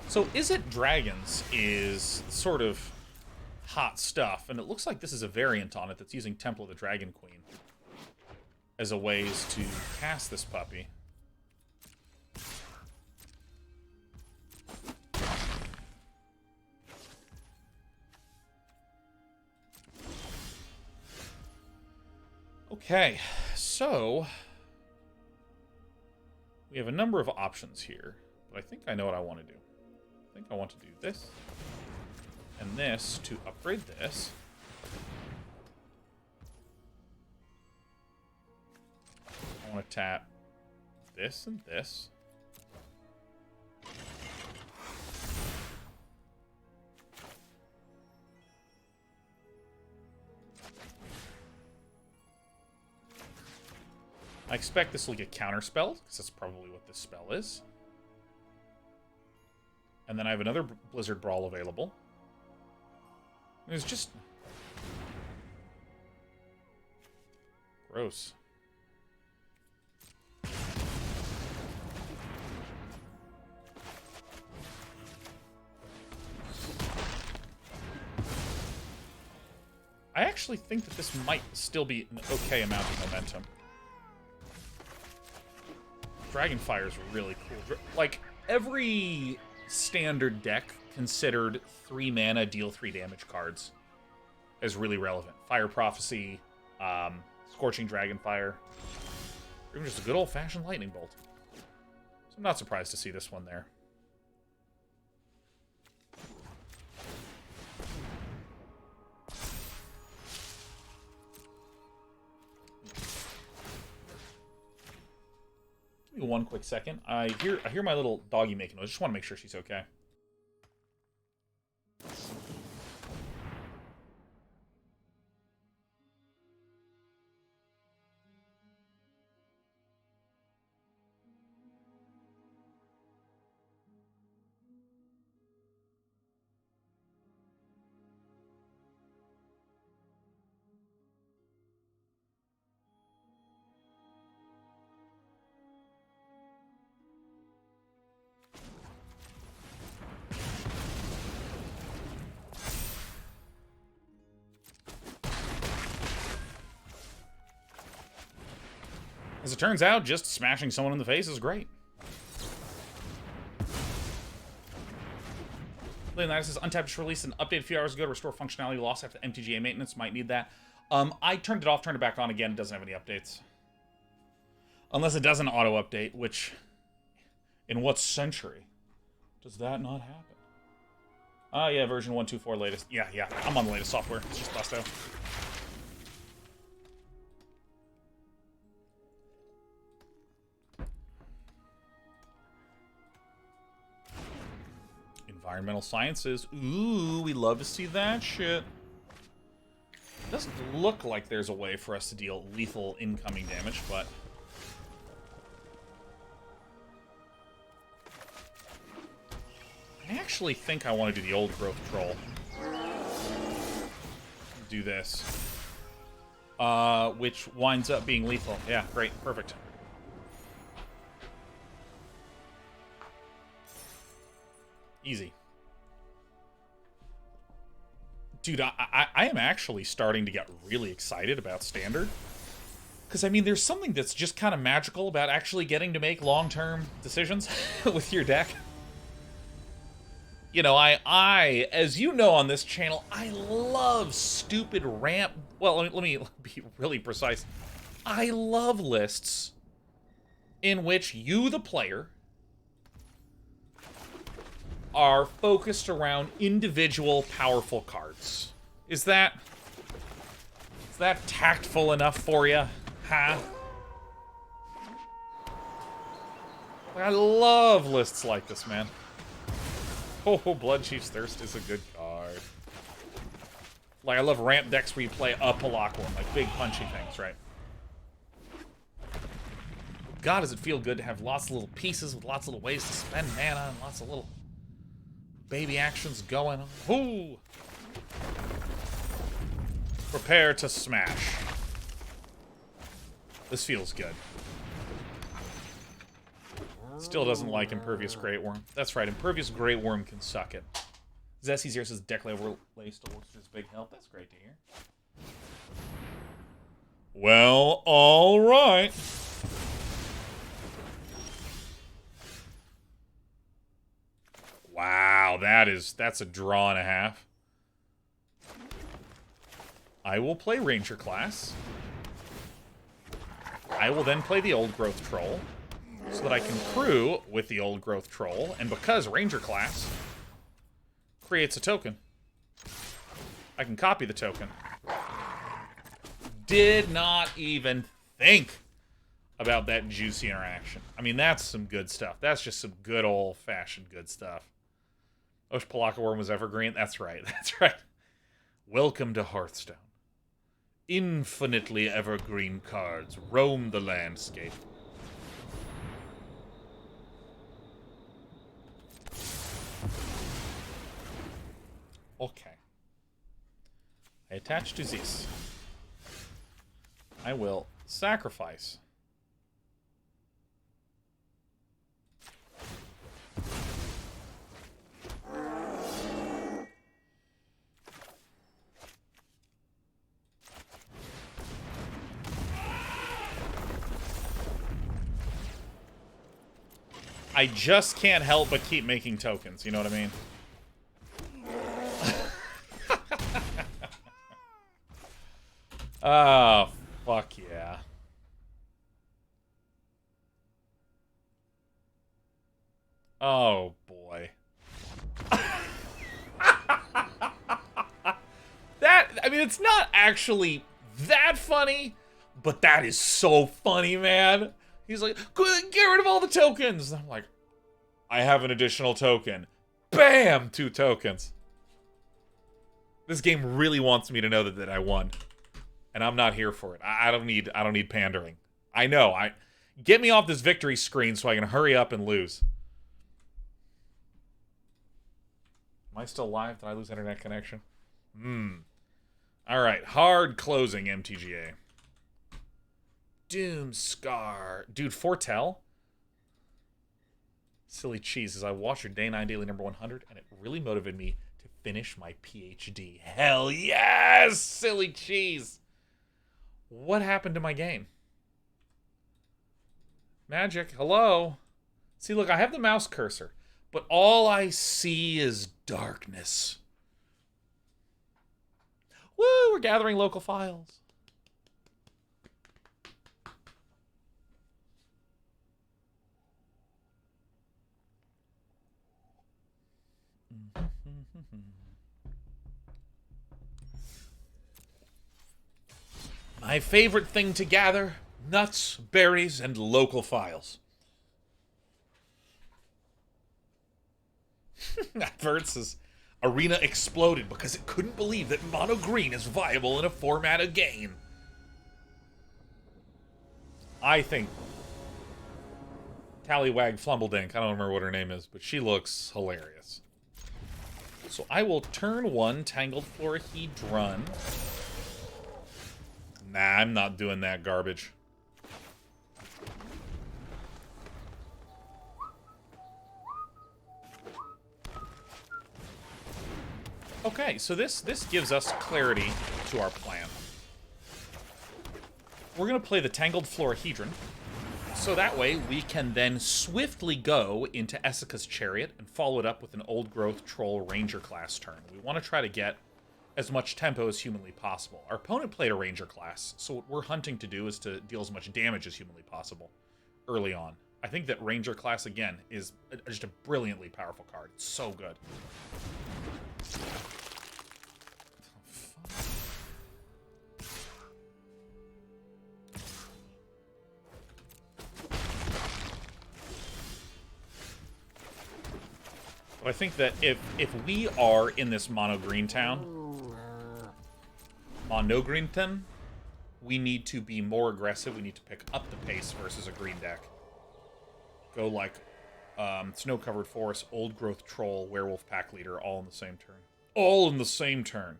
So Izzet Dragons is sort of hot stuff. And it looks like this is a variant on it that's using Temple of the Dragon Queen as a ways to cast this puppy. Okay, so we have a number of options here, but I think I know what I want to do. I think I want to do this and this to upgrade this. I want to tap this and this. I expect this will get counterspelled, because that's probably what this spell is. And then I have another Blizzard Brawl available. It's just... gross. I actually think that this might still be an okay amount of momentum. Dragonfire is really cool. Like, every standard deck considered 3 mana, deal 3 damage cards as really relevant. Fire Prophecy, Scorching Dragonfire, or even just a good old-fashioned Lightning Bolt. So I'm not surprised to see this one there. Give me one quick second. I hear my little doggy making noise. I just want to make sure she's okay. As it turns out, just smashing someone in the face is great. Leonidas says, Untapped just released an update a few hours ago to restore functionality lost after MTGA maintenance. Might need that. I turned it off, turned it back on again. It doesn't have any updates. Unless it doesn't auto-update, which... in what century does that not happen? Yeah, version 1.2.4 latest. Yeah, I'm on the latest software. It's just busto. Environmental Sciences. Ooh, we love to see that shit. It doesn't look like there's a way for us to deal lethal incoming damage, but... I actually think I want to do the old growth troll. Do this. Which winds up being lethal. Yeah, great. Perfect. Easy. Dude, I am actually starting to get really excited about Standard. Because, I mean, there's something that's just kind of magical about actually getting to make long-term decisions with your deck. You know, I, as you know on this channel, I love stupid ramp... Well, let me be really precise. I love lists in which you, the player, are focused around individual powerful cards. Is that tactful enough for you? Huh? I love lists like this, man. Oh, Bloodchief's Thirst is a good card. Like, I love ramp decks where you play a Palaquan, like big punchy things, right? God, does it feel good to have lots of little pieces with lots of little ways to spend mana and lots of little baby actions going on. Ooh! Prepare to smash. This feels good. Still doesn't like Impervious Great Worm. That's right, Impervious Great Worm can suck it. Zessie0 says deck overlay still works for his big help. That's great to hear. Well, all right. Wow, that's a draw and a half. I will play Ranger class. I will then play the Old Growth Troll so that I can crew with the Old Growth Troll, and because Ranger class creates a token, I can copy the token. Did not even think about that juicy interaction. I mean, that's some good stuff. That's just some good old-fashioned good stuff. Wish Palaka Worm was evergreen. That's right. That's right. Welcome to Hearthstone. Infinitely evergreen cards roam the landscape. Okay. I attach to this. I will sacrifice. I just can't help but keep making tokens, you know what I mean? Oh, fuck yeah. Oh, boy. I mean, it's not actually that funny, but that is so funny, man. He's like, get rid of all the tokens. And I'm like, I have an additional token. Bam! 2 tokens. This game really wants me to know that I won. And I'm not here for it. I don't need pandering. I know. Get me off this victory screen so I can hurry up and lose. Am I still live? Did I lose internet connection? Alright, hard closing MTGA. Doomscar. Dude, Foretell? Silly cheese, as I watched your Day 9 Daily number 100, and it really motivated me to finish my PhD. Hell yes! Silly cheese! What happened to my game? Magic, hello? See, look, I have the mouse cursor, but all I see is darkness. Woo, we're gathering local files. My favorite thing to gather, nuts, berries, and local files. Versus Arena exploded because it couldn't believe that mono green is viable in a format of game. I think Tallywag Flumbledink, I don't remember what her name is, but she looks hilarious. So I will turn 1 Tangled Florahedron. Nah, I'm not doing that garbage. Okay, so this gives us clarity to our plan. We're going to play the Tangled Florahedron, so that way we can then swiftly go into Esika's Chariot and follow it up with an Old Growth Troll Ranger class turn. We want to try to get as much tempo as humanly possible. Our opponent played a Ranger class, so what we're hunting to do is to deal as much damage as humanly possible early on. I think that Ranger class, again, is just a brilliantly powerful card. It's so good. But I think that if we are in this mono-green town, we need to be more aggressive. We need to pick up the pace versus a green deck. Go like Snow-Covered Forest, Old Growth Troll, Werewolf Pack Leader, all in the same turn. All in the same turn.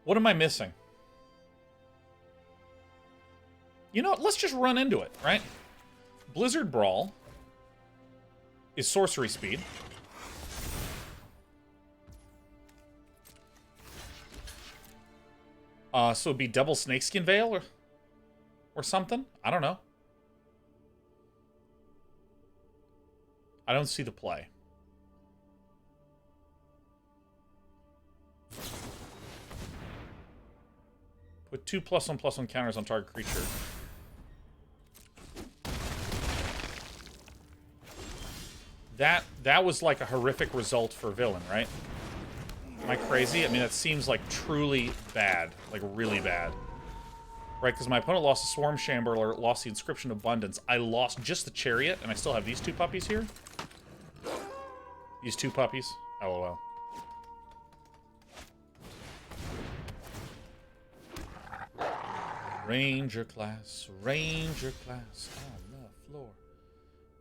What am I missing? You know what? Let's just run into it, right? Blizzard Brawl is sorcery speed. So it'd be double Snakeskin Veil or something? I don't know. I don't see the play. Put 2 +1/+1 counters on target creature. That was like a horrific result for villain, right? Am I crazy? I mean, that seems like truly bad. Like, really bad. Right, because my opponent lost the Swarm Shambler, lost the Inscription Abundance. I lost just the Chariot, and I still have these 2 puppies here. These 2 puppies. LOL. Ranger class on the floor.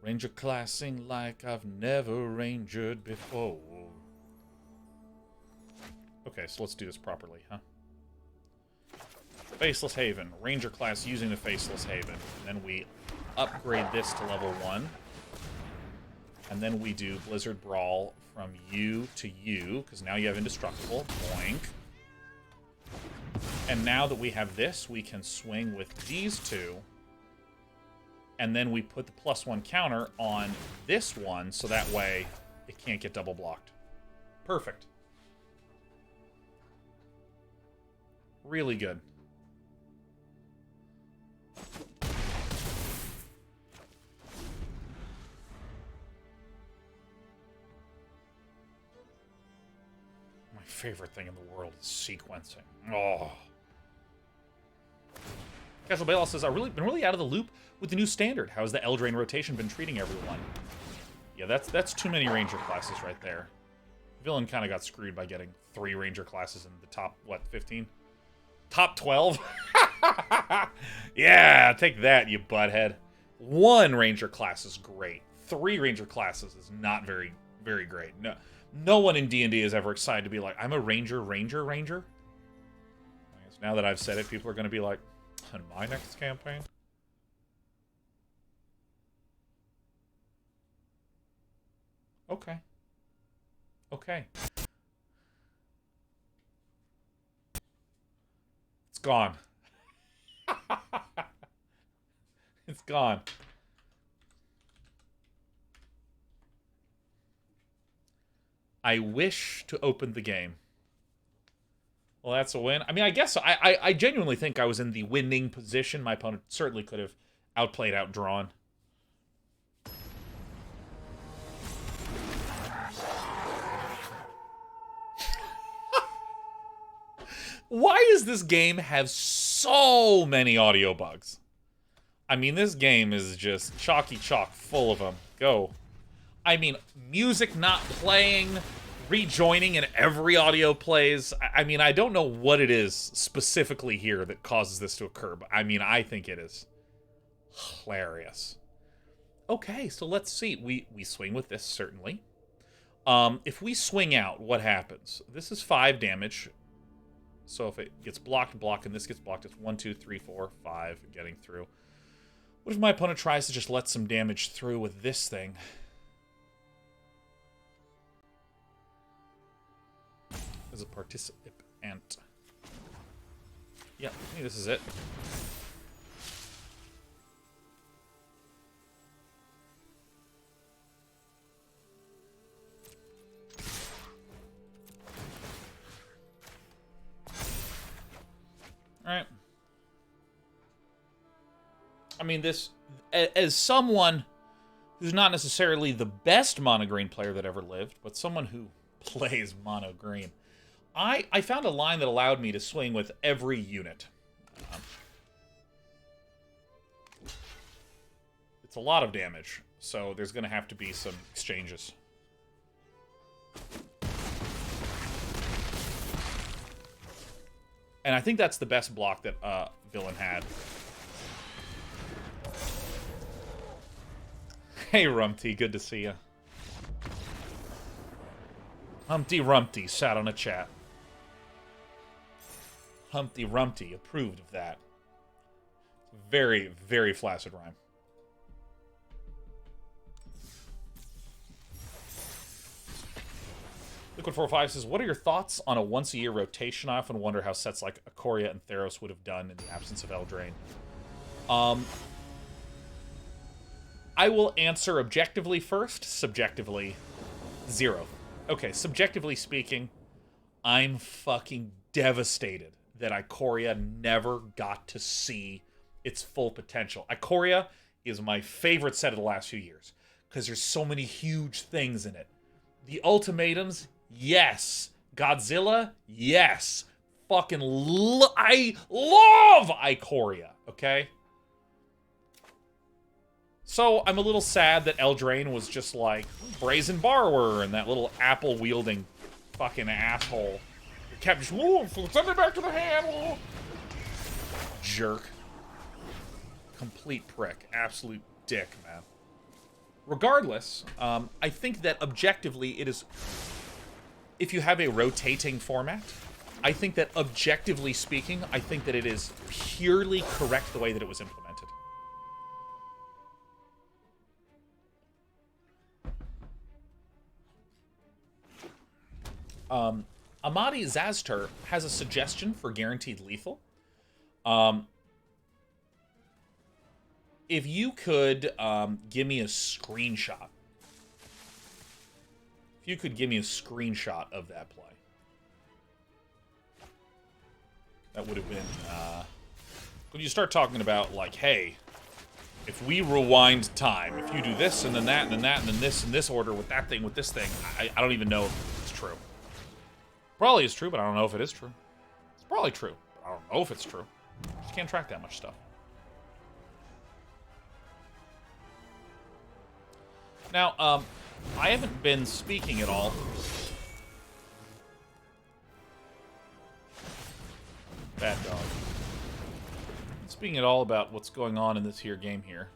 Ranger classing like I've never rangered before. Okay, so let's do this properly, huh? Faceless Haven. Ranger class using the Faceless Haven. And then we upgrade this to level 1. And then we do Blizzard Brawl from you to you, because now you have Indestructible. Boink. And now that we have this, we can swing with these 2. And then we put the +1 counter on this one, so that way it can't get double blocked. Perfect. Really good. My favorite thing in the world is sequencing. Oh. Casual Bailout says, I've been really out of the loop with the new standard. How's the Eldraine rotation been treating everyone? Yeah, that's too many Ranger classes right there. Villain kind of got screwed by getting 3 Ranger classes in the top, what, 15? Top 12? Yeah, take that, you butthead. 1 Ranger class is great. 3 Ranger classes is not very, very great. No one in D&D is ever excited to be like, I'm a Ranger. I guess now that I've said it, people are going to be like, in my next campaign? Okay. Okay. It's gone. It's gone. I wish to open the game. Well, that's a win. I mean, I guess I genuinely think I was in the winning position. My opponent certainly could have outplayed, outdrawn. Why does this game have so many audio bugs? I mean, this game is just chalky chalk, full of them. Go. I mean, music not playing, rejoining, and every audio plays. I mean, I don't know what it is specifically here that causes this to occur, but I mean, I think it is hilarious. Okay, so let's see. We swing with this, certainly. If we swing out, what happens? This is 5 damage. So if it gets blocked, and this gets blocked, it's 1, 2, 3, 4, 5 getting through. What if my opponent tries to just let some damage through with this thing? As a participant. Yep, I think this is it. Alright. I mean, this, as someone who's not necessarily the best Monogreen player that ever lived, but someone who plays Monogreen, I found a line that allowed me to swing with every unit. It's a lot of damage, so there's going to have to be some exchanges. And I think that's the best block that Villain had. Hey, Rumpty, good to see you. Humpty Rumpty sat on a chat. Humpty Rumpty approved of that. Very, very flaccid rhyme. Liquid45 says, what are your thoughts on a once-a-year rotation? I often wonder how sets like Ikoria and Theros would have done in the absence of Eldraine. I will answer objectively first. Subjectively, 0. Okay, subjectively speaking, I'm fucking devastated that Ikoria never got to see its full potential. Ikoria is my favorite set of the last few years because there's so many huge things in it. The ultimatums, yes. Godzilla, yes. Fucking I love Ikoria, okay? So I'm a little sad that Eldraine was just like Brazen Borrower and that little apple-wielding fucking asshole who kept just, send it back to the hand. Jerk. Complete prick. Absolute dick, man. Regardless, I think that objectively it is... If you have a rotating format, I think that objectively speaking, I think that it is purely correct the way that it was implemented. Amadi Zazter has a suggestion for guaranteed lethal. If you could give me a screenshot. If you could give me a screenshot of that play. That would have been... when you start talking about, like, hey, if we rewind time, if you do this, and then that, and then that, and then this, in this order, with that thing, with this thing, I don't even know if it's true. Probably is true, but I don't know if it is true. It's probably true, but I don't know if it's true. Just can't track that much stuff. Now, I haven't been speaking at all. Bad dog. Speaking at all about what's going on in this here game here.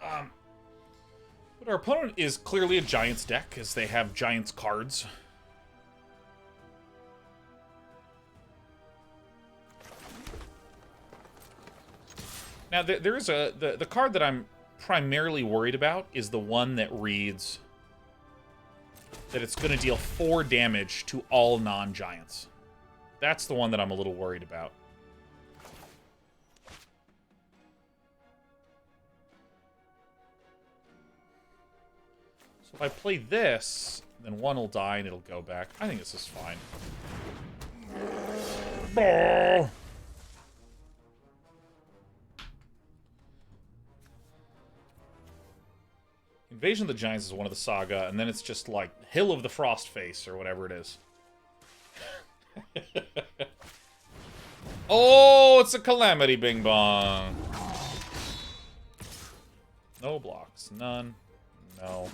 But our opponent is clearly a Giants deck, as they have Giants cards. Now, there is the card that I'm primarily worried about is the one that reads that it's going to deal 4 damage to all non-Giants. That's the one that I'm a little worried about. So if I play this, then one will die and it'll go back. I think this is fine. Invasion of the Giants is one of the Saga, and then it's just like Hill of the Frostface, or whatever it is. Oh, it's a Calamity Bing Bong. No blocks. None. No.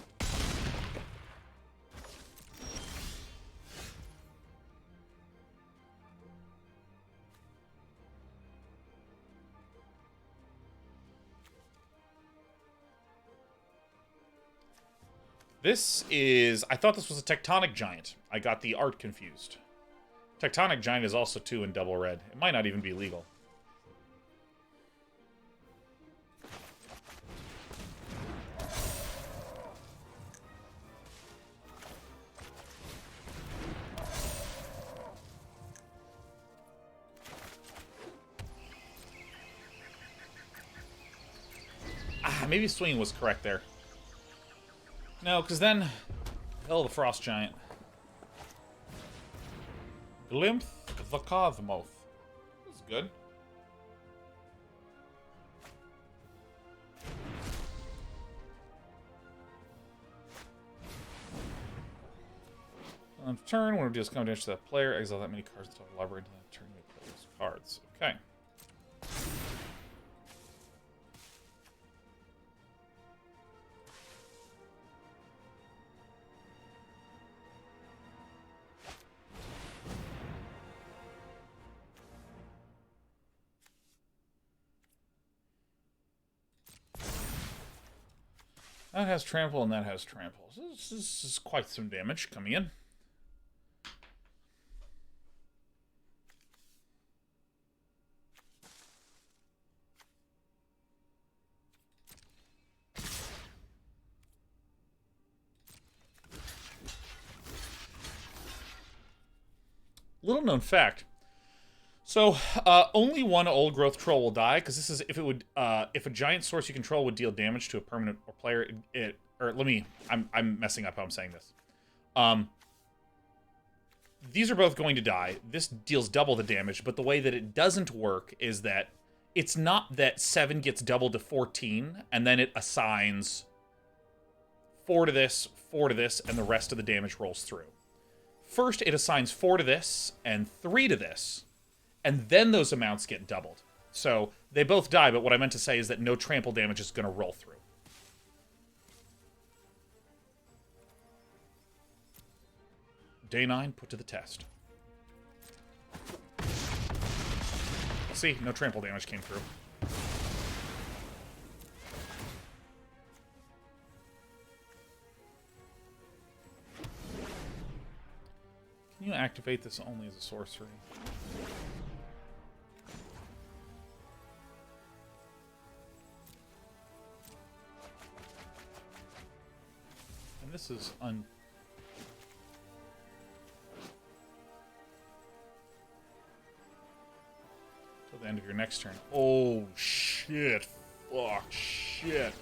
This is... I thought this was a Tectonic Giant. I got the art confused. Tectonic Giant is also 2 in double red. It might not even be legal. Maybe swinging was correct there. No, because then... Hell, the Frost Giant. Glimpse the Cosmos. That's good. On turn, when we do this combination to that player, exile that many cards until the library until that turn you play those cards. Okay. That has trample and that has trample. So this is quite some damage coming in. Little known fact. So, only one old growth troll will die, because this is if a giant source you control would deal damage to a permanent or player, I'm messing up how I'm saying this. These are both going to die. This deals double the damage, but the way that it doesn't work is that it's not that 7 gets doubled to 14, and then it assigns 4 to this, 4 to this, and the rest of the damage rolls through. First, it assigns 4 to this and 3 to this, and then those amounts get doubled. So they both die, but what I meant to say is that no trample damage is going to roll through. Day 9, put to the test. See, no trample damage came through. Can you activate this only as a sorcery? And this is till the end of your next turn. Oh, shit. Fuck, shit.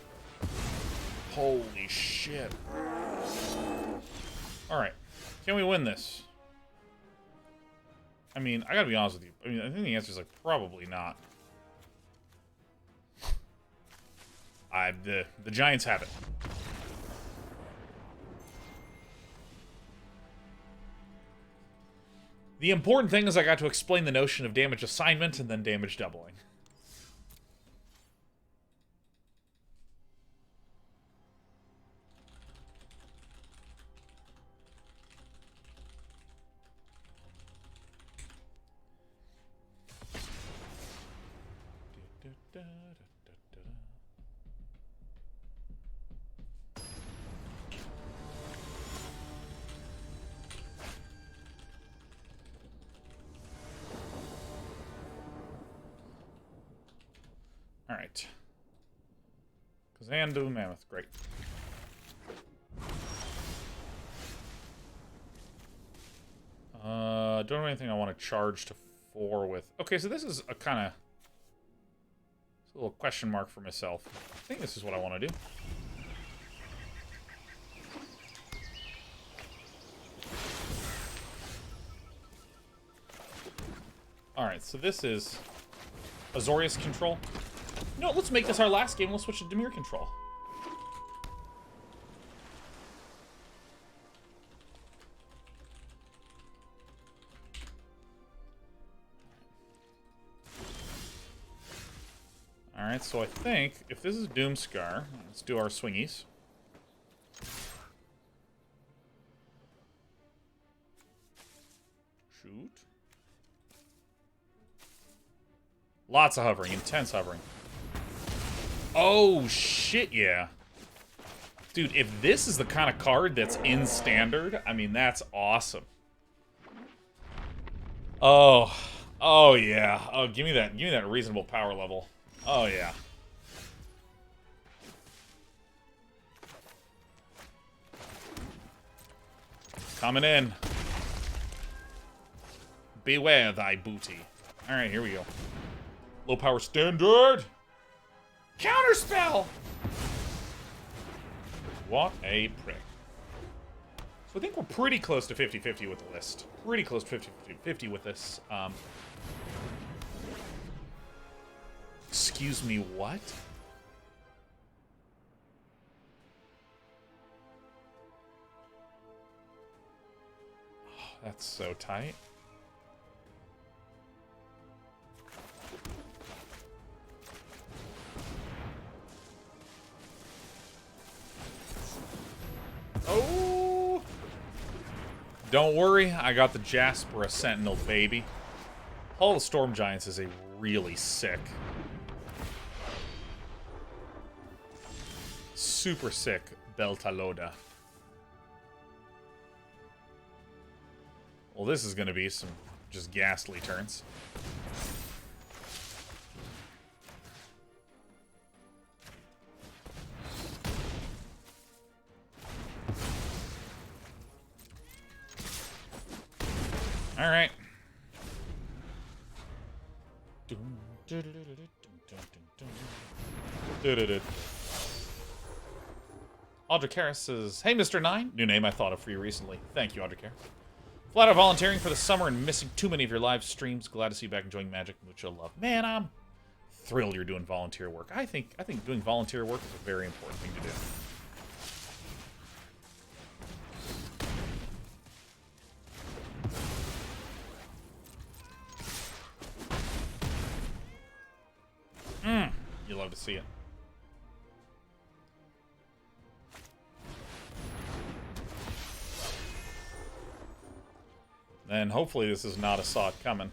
Holy shit. Alright. Can we win this? I mean, I gotta be honest with you. I mean, I think the answer is, like, probably not. The Giants have it. The important thing is I got to explain the notion of damage assignment and then damage doubling. Alright. Kazandu Mammoth, great. Don't have anything I want to charge to 4 with. Okay, so this is a kind of... a little question mark for myself. I think this is what I want to do. Alright, so this is Azorius Control. You know what, let's make this our last game. Let's switch to Dimir Control. Alright, so I think if this is Doomscar, let's do our swingies. Shoot. Lots of hovering, intense hovering. Oh, shit, yeah. Dude, if this is the kind of card that's in Standard, I mean, that's awesome. Oh. Oh, yeah. Oh, give me that reasonable power level. Oh, yeah. Coming in. Beware thy booty. Alright, here we go. Low power Standard! Counterspell! What a prick. So I think we're pretty close to 50-50 with the list. Pretty close to 50-50 with this. Excuse me, what? Oh, that's so tight. Oh! Don't worry, I got the Jaspera Sentinel, baby. Hall of the Storm Giants is a really sick super sick Beltaloda. Well, this is going to be some just ghastly turns. All right. Audra Karras says, "Hey, Mr. 9. New name I thought of for you recently. Thank you, Audra Karras. Flat out volunteering for the summer and missing too many of your live streams. Glad to see you back enjoying Magic. Mucho love." Man, I'm thrilled you're doing volunteer work. I think doing volunteer work is a very important thing to do. You love to see it. And hopefully this is not a saw it coming.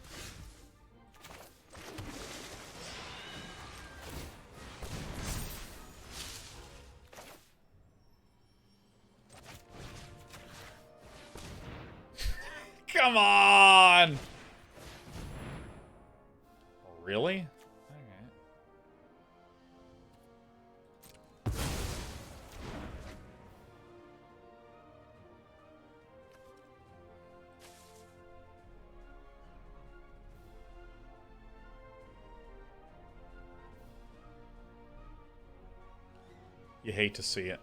Come on! Really? You hate to see it.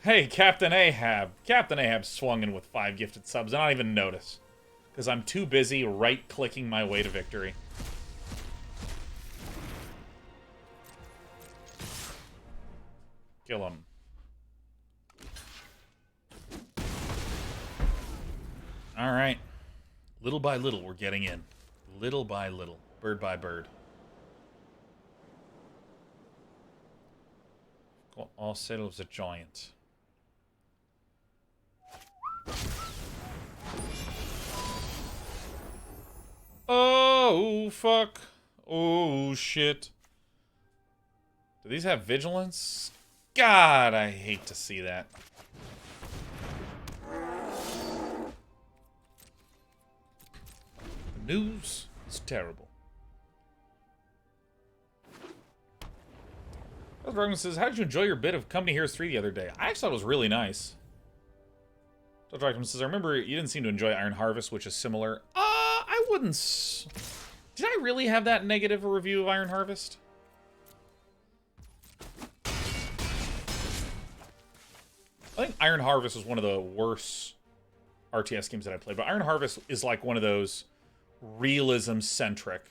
Hey, Captain Ahab. Captain Ahab swung in with 5 gifted subs, and I don't even notice. Because I'm too busy right-clicking my way to victory. Kill him. Alright. Little by little, we're getting in. Little by little. Bird by bird. All said it was a giant. Oh, fuck. Oh, shit. Do these have vigilance? God, I hate to see that. The news is terrible. Izzet Dragons says, "How did you enjoy your bit of Company Heroes 3 the other day?" I actually thought it was really nice. Izzet Dragons says, "I remember you didn't seem to enjoy Iron Harvest, which is similar." I wouldn't... Did I really have that negative a review of Iron Harvest? I think Iron Harvest was one of the worst RTS games that I played, but Iron Harvest is like one of those realism-centric,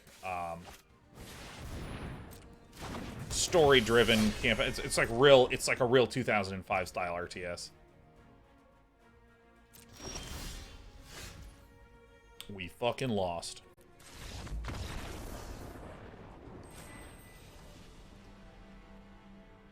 story-driven campaign. It's like a real 2005 style RTS. We fucking lost.